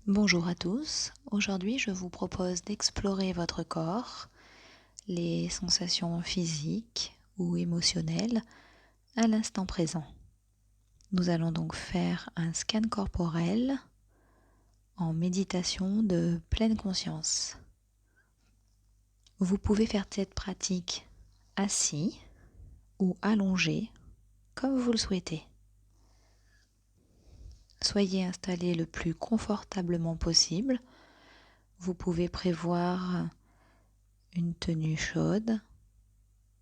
Bonjour à tous, aujourd'hui je vous propose d'explorer votre corps, les sensations physiques ou émotionnelles à l'instant présent. Nous allons donc faire un scan corporel en méditation de pleine conscience. Vous pouvez faire cette pratique assis ou allongé comme vous le souhaitez. Soyez installé le plus confortablement possible. Vous pouvez prévoir une tenue chaude,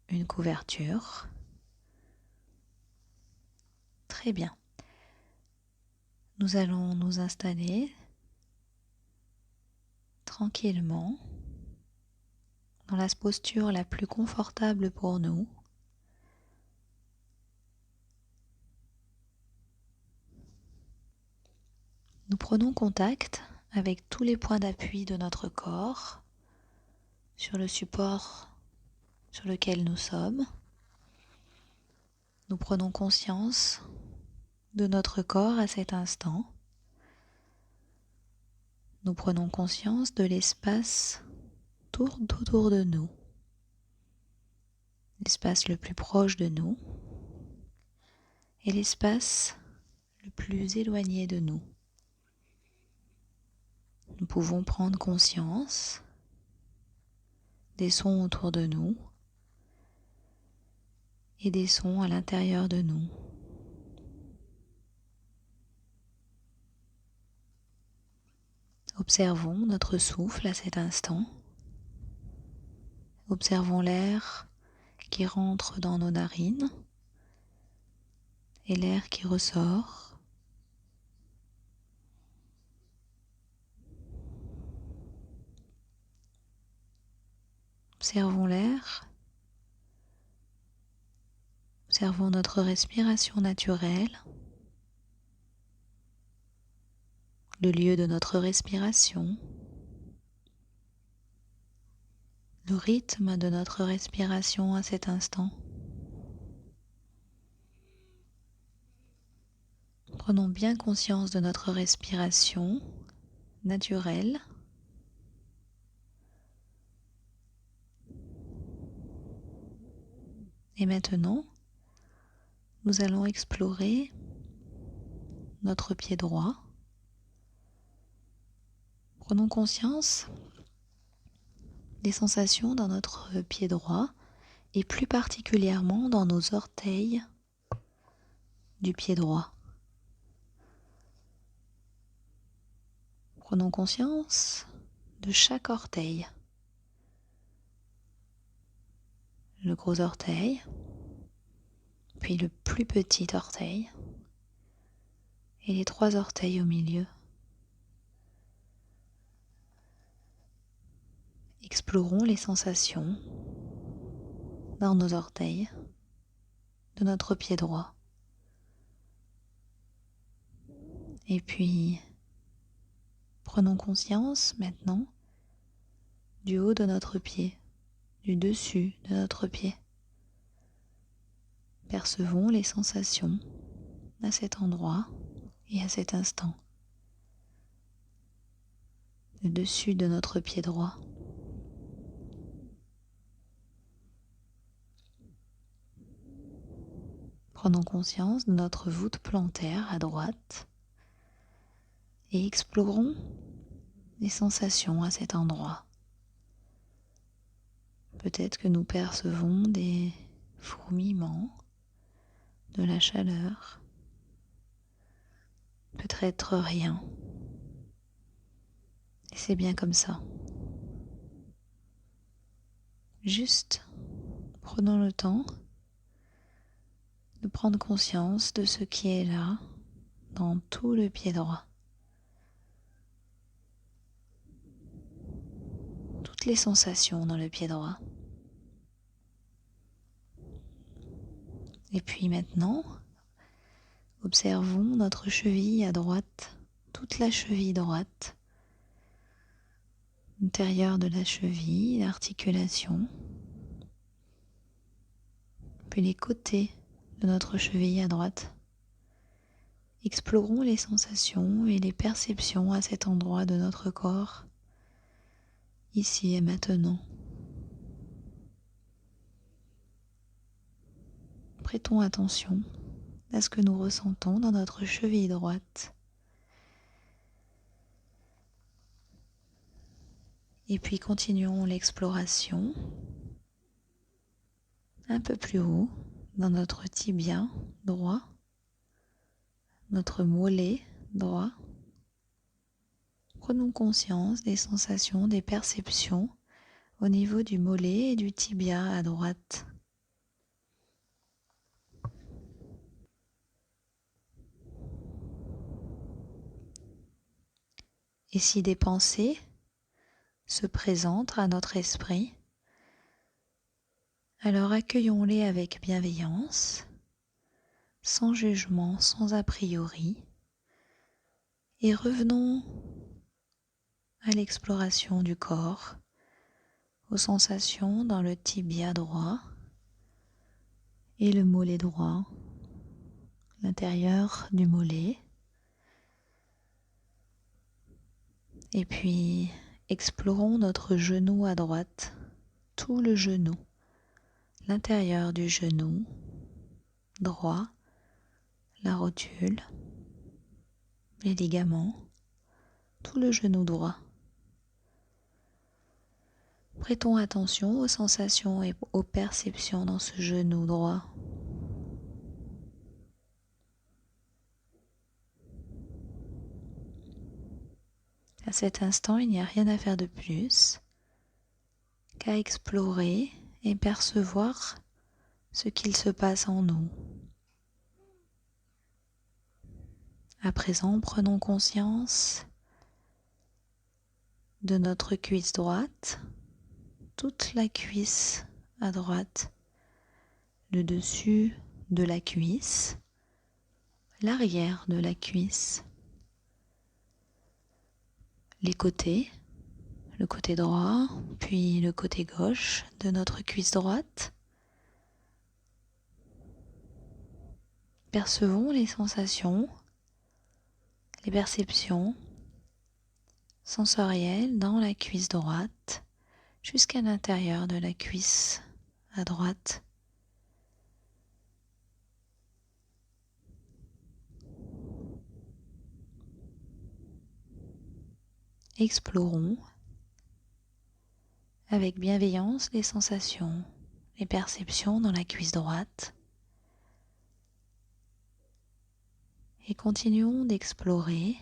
une couverture. Très bien. Nous allons nous installer tranquillement dans la posture la plus confortable pour nous. Nous prenons contact avec tous les points d'appui de notre corps sur le support sur lequel nous sommes. Nous prenons conscience de notre corps à cet instant. Nous prenons conscience de l'espace tout autour de nous, l'espace le plus proche de nous et l'espace le plus éloigné de nous. Nous pouvons prendre conscience des sons autour de nous et des sons à l'intérieur de nous. Observons notre souffle à cet instant. Observons l'air qui rentre dans nos narines et l'air qui ressort. Observons l'air. Observons notre respiration naturelle, le lieu de notre respiration, le rythme de notre respiration à cet instant. Prenons bien conscience de notre respiration naturelle. Et maintenant, nous allons explorer notre pied droit. Prenons conscience des sensations dans notre pied droit et plus particulièrement dans nos orteils du pied droit. Prenons conscience de chaque orteil. Le gros orteil, puis le plus petit orteil et les 3 orteils au milieu. Explorons les sensations dans nos orteils de notre pied droit. Et puis, prenons conscience maintenant du haut de notre pied, du dessus de notre pied. Percevons les sensations à cet endroit et à cet instant. Le dessus de notre pied droit. Prenons conscience de notre voûte plantaire à droite et explorons les sensations à cet endroit. Peut-être que nous percevons des fourmillements, de la chaleur, peut-être rien. Et c'est bien comme ça. Juste prenons le temps de prendre conscience de ce qui est là, dans tout le pied droit. Toutes les sensations dans le pied droit. Et puis maintenant, observons notre cheville à droite, toute la cheville droite, l'intérieur de la cheville, l'articulation, puis les côtés de notre cheville à droite Explorons les sensations et les perceptions à cet endroit de notre corps, ici et maintenant. Prêtons attention à ce que nous ressentons dans notre cheville droite. Et puis continuons l'exploration un peu plus haut dans notre tibia droit, notre mollet droit. Prenons conscience des sensations, des perceptions au niveau du mollet et du tibia à droite. Et si des pensées se présentent à notre esprit, alors accueillons-les avec bienveillance, sans jugement, sans a priori, et revenons à l'exploration du corps, aux sensations dans le tibia droit et le mollet droit, l'intérieur du mollet. Et puis explorons notre genou à droite, tout le genou, l'intérieur du genou droit, la rotule, les ligaments, tout le genou droit. Prêtons attention aux sensations et aux perceptions dans ce genou droit. À cet instant, il n'y a rien à faire de plus qu'à explorer et percevoir ce qu'il se passe en nous. À présent, prenons conscience de notre cuisse droite, toute la cuisse à droite, le dessus de la cuisse, l'arrière de la cuisse, les côtés, le côté droit, puis le côté gauche de notre cuisse droite. Percevons les sensations, les perceptions sensorielles dans la cuisse droite jusqu'à l'intérieur de la cuisse à droite. Explorons avec bienveillance les sensations, les perceptions dans la cuisse droite et continuons d'explorer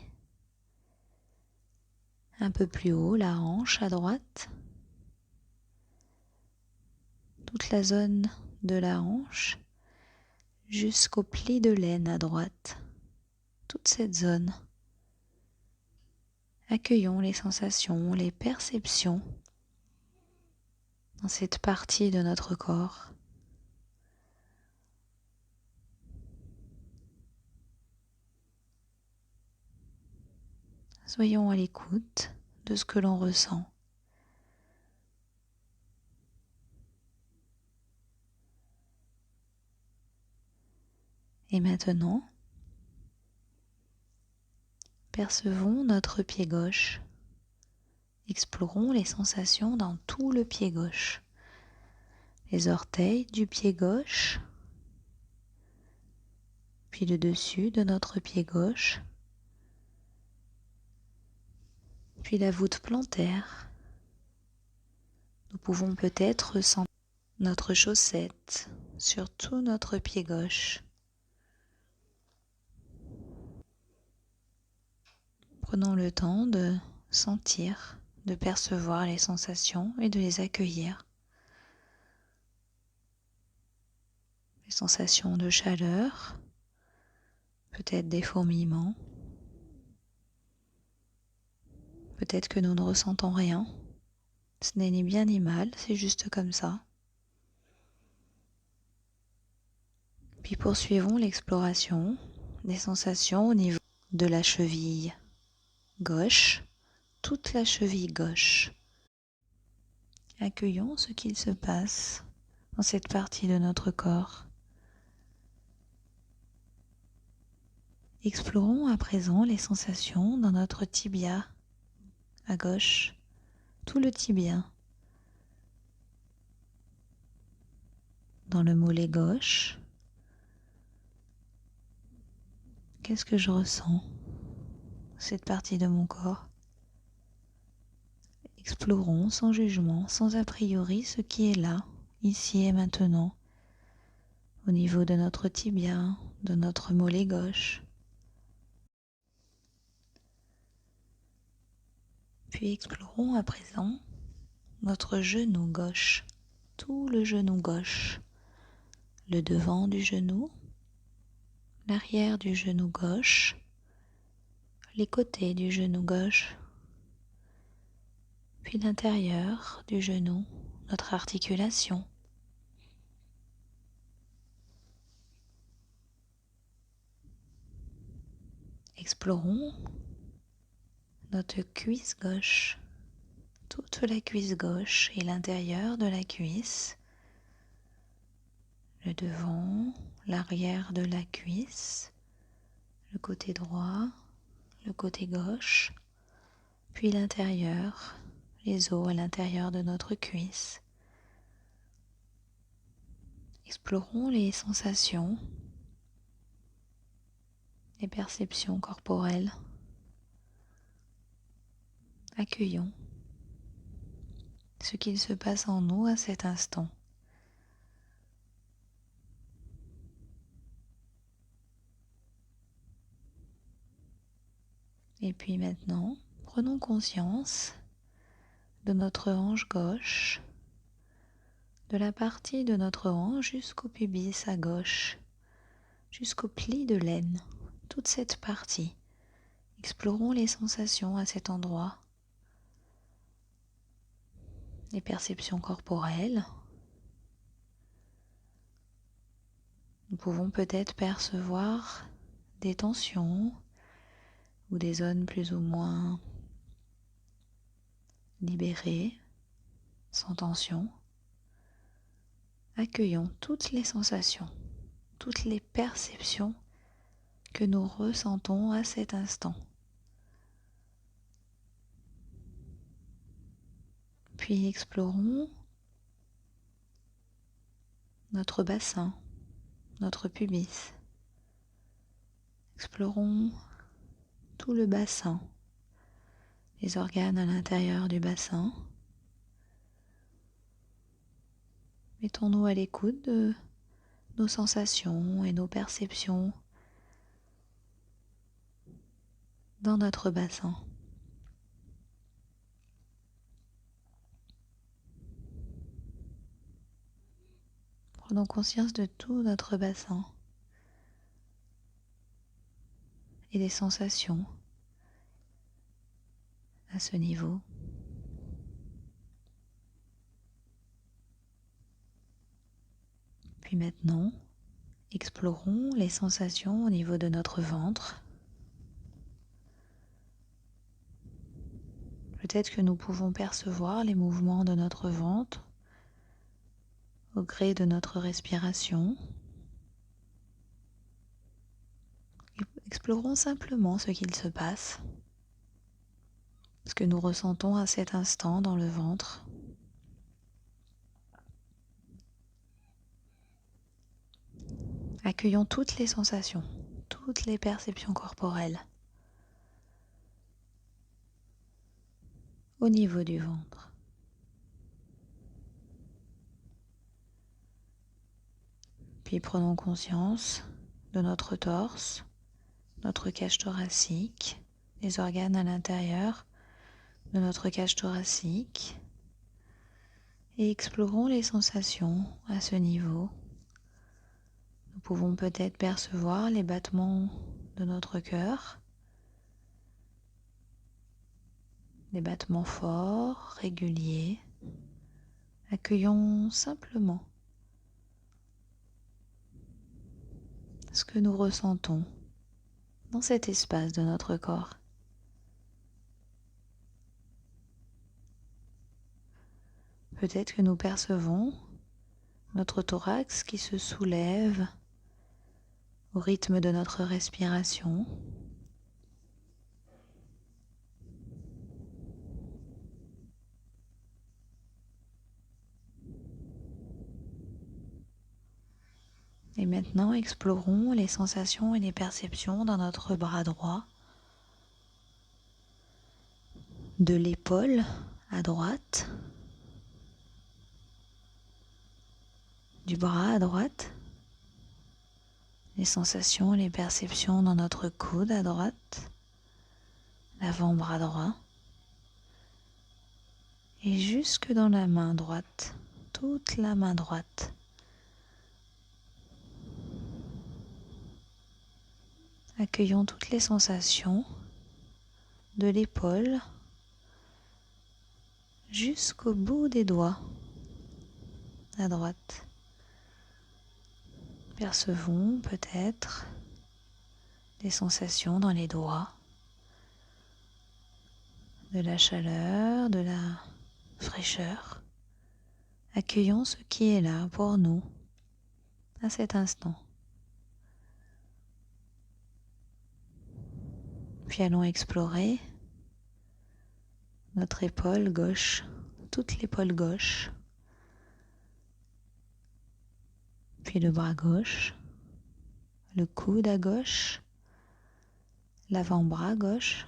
un peu plus haut la hanche à droite, toute la zone de la hanche jusqu'au pli de l'aine à droite, toute cette zone. Accueillons les sensations, les perceptions dans cette partie de notre corps. Soyons à l'écoute de ce que l'on ressent. Et maintenant, percevons notre pied gauche. Explorons les sensations dans tout le pied gauche. Les orteils du pied gauche, puis le dessus de notre pied gauche, puis la voûte plantaire. Nous pouvons peut-être sentir notre chaussette sur tout notre pied gauche. Prenons le temps de sentir, de percevoir les sensations et de les accueillir. Les sensations de chaleur, peut-être des fourmillements, peut-être que nous ne ressentons rien. Ce n'est ni bien ni mal, c'est juste comme ça. Puis poursuivons l'exploration des sensations au niveau de la cheville gauche, toute la cheville gauche. Accueillons ce qu'il se passe dans cette partie de notre corps. Explorons à présent les sensations dans notre tibia à gauche, tout le tibia, dans le mollet gauche. Qu'est-ce que je ressens, cette partie de mon corps? Explorons sans jugement, sans a priori, ce qui est là, ici et maintenant, au niveau de notre tibia, de notre mollet gauche. Puis explorons à présent notre genou gauche, tout le genou gauche, le devant du genou, l'arrière du genou gauche, les côtés du genou gauche, puis l'intérieur du genou, notre articulation. Explorons notre cuisse gauche, toute la cuisse gauche et l'intérieur de la cuisse, le devant, l'arrière de la cuisse, le côté droit, le côté gauche, puis l'intérieur, les os à l'intérieur de notre cuisse. Explorons les sensations, les perceptions corporelles. Accueillons ce qu'il se passe en nous à cet instant. Et puis maintenant, prenons conscience de notre hanche gauche, de la partie de notre hanche jusqu'au pubis à gauche, jusqu'au pli de l'aine, toute cette partie. Explorons les sensations à cet endroit, les perceptions corporelles. Nous pouvons peut-être percevoir des tensions ou des zones plus ou moins libérées, sans tension. Accueillons toutes les sensations, toutes les perceptions que nous ressentons à cet instant. Puis explorons notre bassin, notre pubis. Explorons tout le bassin, les organes à l'intérieur du bassin. Mettons-nous à l'écoute de nos sensations et nos perceptions dans notre bassin. Prenons conscience de tout notre bassin et des sensations à ce niveau. Puis maintenant, explorons les sensations au niveau de notre ventre. Peut-être que nous pouvons percevoir les mouvements de notre ventre au gré de notre respiration. Explorons simplement ce qu'il se passe, ce que nous ressentons à cet instant dans le ventre. Accueillons toutes les sensations, toutes les perceptions corporelles au niveau du ventre. Puis prenons conscience de notre torse, notre cage thoracique, les organes à l'intérieur de notre cage thoracique et explorons les sensations à ce niveau. Nous pouvons peut-être percevoir les battements de notre cœur, des battements forts, réguliers. Accueillons simplement ce que nous ressentons dans cet espace de notre corps. Peut-être que nous percevons notre thorax qui se soulève au rythme de notre respiration. Et maintenant, explorons les sensations et les perceptions dans notre bras droit, de l'épaule à droite, du bras à droite, les sensations et les perceptions dans notre coude à droite, l'avant-bras droit, et jusque dans la main droite, toute la main droite. Accueillons toutes les sensations de l'épaule jusqu'au bout des doigts à droite. Percevons peut-être des sensations dans les doigts, de la chaleur, de la fraîcheur. Accueillons ce qui est là pour nous à cet instant. Puis allons explorer notre épaule gauche, toute l'épaule gauche, puis le bras gauche, le coude à gauche, l'avant-bras gauche.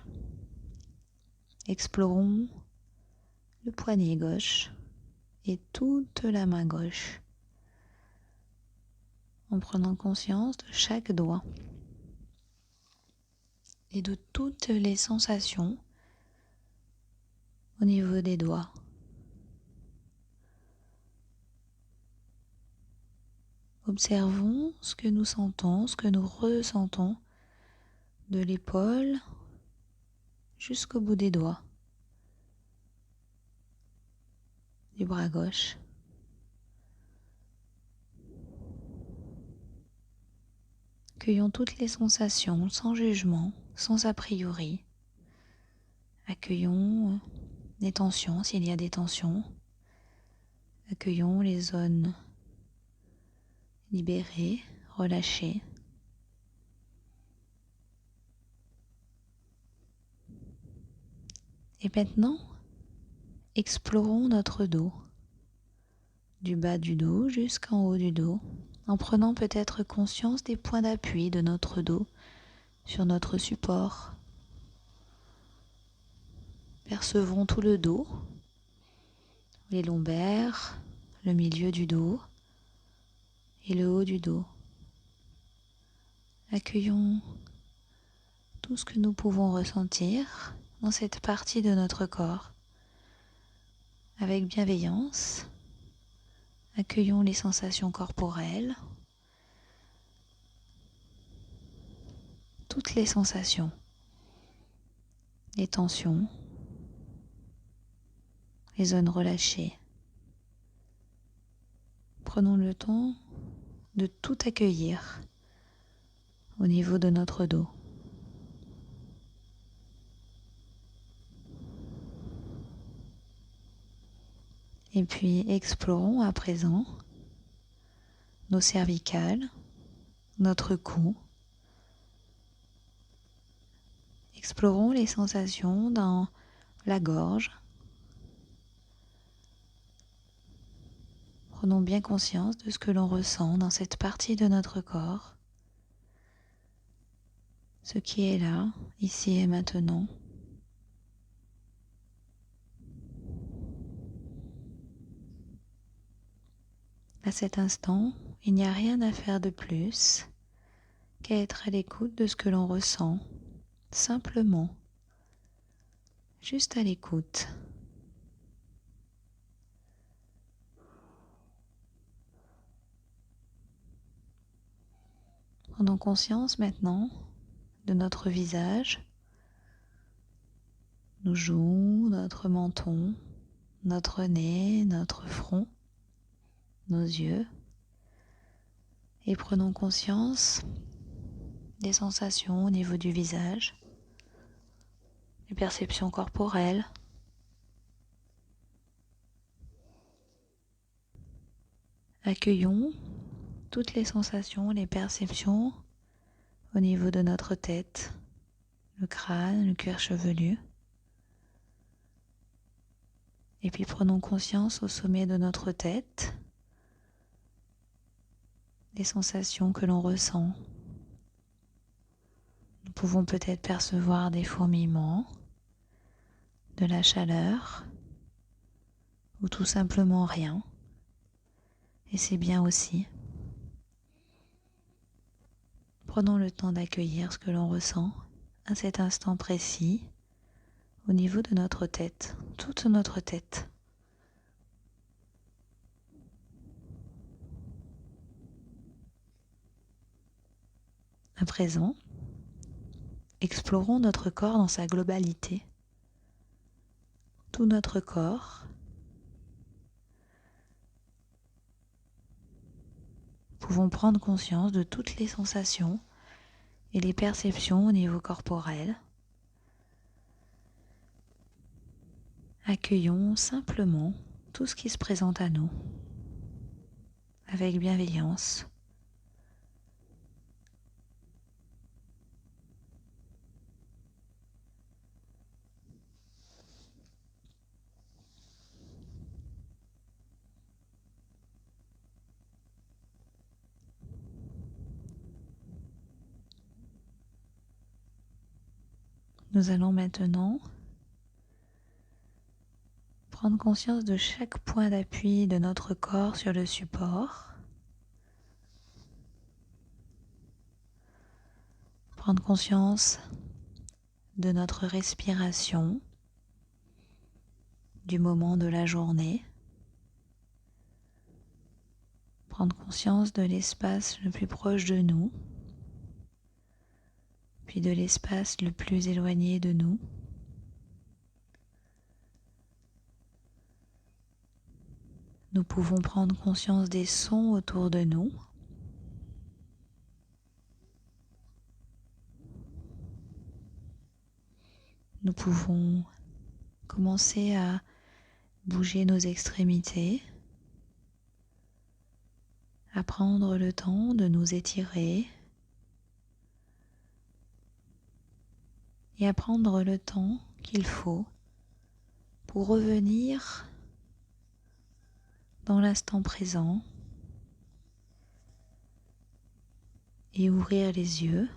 Explorons le poignet gauche et toute la main gauche en prenant conscience de chaque doigt et de toutes les sensations au niveau des doigts. Observons ce que nous sentons, ce que nous ressentons de l'épaule jusqu'au bout des doigts du bras gauche. Accueillons toutes les sensations sans jugement, sans a priori. Accueillons les tensions s'il y a des tensions. Accueillons les zones libérées, relâchées. Et maintenant, explorons notre dos, du bas du dos jusqu'en haut du dos, en prenant peut-être conscience des points d'appui de notre dos sur notre support. Percevons tout le dos, les lombaires, le milieu du dos et le haut du dos. Accueillons tout ce que nous pouvons ressentir dans cette partie de notre corps. Avec bienveillance, accueillons les sensations corporelles, toutes les sensations, les tensions, les zones relâchées. Prenons le temps de tout accueillir au niveau de notre dos. Et puis explorons à présent nos cervicales, notre cou. Explorons les sensations dans la gorge. Prenons bien conscience de ce que l'on ressent dans cette partie de notre corps, ce qui est là, ici et maintenant. À cet instant, il n'y a rien à faire de plus qu'à être à l'écoute de ce que l'on ressent, simplement, juste à l'écoute. Prenons conscience maintenant de notre visage, nos joues, notre menton, notre nez, notre front, nos yeux, et prenons conscience des sensations au niveau du visage, des perceptions corporelles. Accueillons toutes les sensations, les perceptions au niveau de notre tête, le crâne, le cuir chevelu. Et puis prenons conscience au sommet de notre tête des sensations que l'on ressent. Nous pouvons peut-être percevoir des fourmillements, de la chaleur ou tout simplement rien. Et c'est bien aussi. Prenons le temps d'accueillir ce que l'on ressent à cet instant précis au niveau de notre tête, toute notre tête. À présent, explorons notre corps dans sa globalité. Tout notre corps. Nous pouvons prendre conscience de toutes les sensations et les perceptions au niveau corporel. Accueillons simplement tout ce qui se présente à nous, avec bienveillance. Nous allons maintenant prendre conscience de chaque point d'appui de notre corps sur le support. Prendre conscience de notre respiration, du moment de la journée. Prendre conscience de l'espace le plus proche de nous, puis de l'espace le plus éloigné de nous. Nous pouvons prendre conscience des sons autour de nous. Nous pouvons commencer à bouger nos extrémités, à prendre le temps de nous étirer et à prendre le temps qu'il faut pour revenir dans l'instant présent et ouvrir les yeux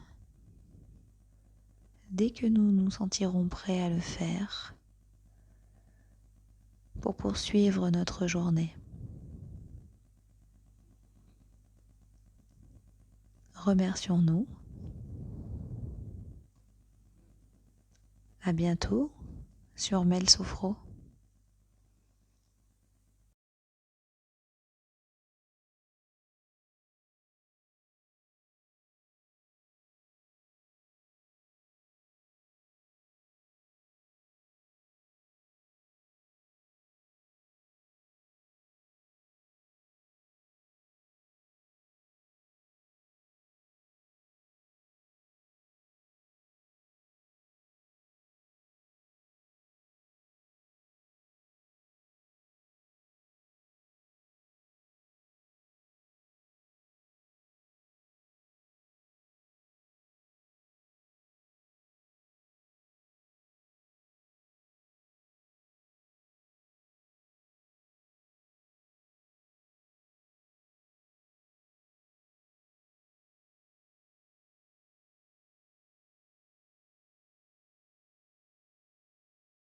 dès que nous nous sentirons prêts à le faire pour poursuivre notre journée. Remercions-nous. À bientôt sur Mel Sofro.